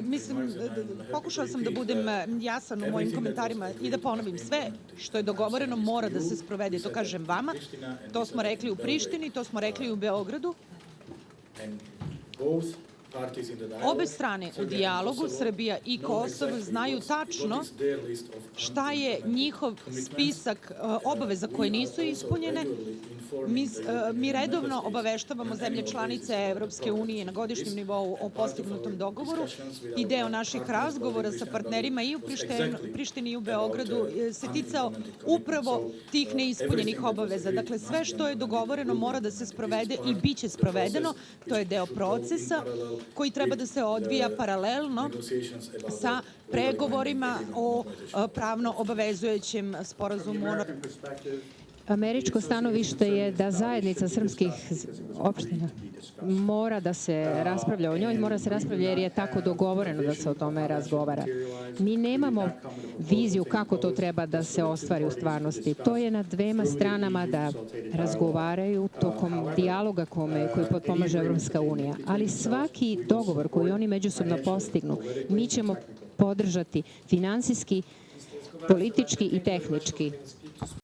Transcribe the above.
mislim, pokušala sam da budem jasan u mojim komentarima i da ponovim sve što je dogovoreno mora da se sprovede, to kažem vama, to smo rekli u Prištini, to smo rekli u Beogradu. Obe strane u dijalogu, Srbija i Kosovo, znaju tačno šta je njihov spisak obaveza koje nisu ispunjene. Mi redovno obaveštavamo zemlje članice Evropske unije na godišnjem nivou o postignutom dogovoru i deo naših razgovora sa partnerima i u Prištini i u Beogradu se ticao upravo tih neispunjenih obaveza. Dakle, sve što je dogovoreno mora da se sprovede i bit će sprovedeno. To je deo procesa koji treba da se odvija paralelno sa pregovorima o pravno obavezujućem sporazumu. Američko stanovište je da zajednica srpskih opština mora da se raspravlja o njoj, mora se raspravlja jer je tako dogovoreno da se o tome razgovara. Mi nemamo viziju kako to treba da se ostvari u stvarnosti. To je na dvema stranama da razgovaraju tokom dijaloga koji potpomaže Evropska unija. Ali svaki dogovor koji oni međusobno postignu, mi ćemo podržati finansijski, politički i tehnički.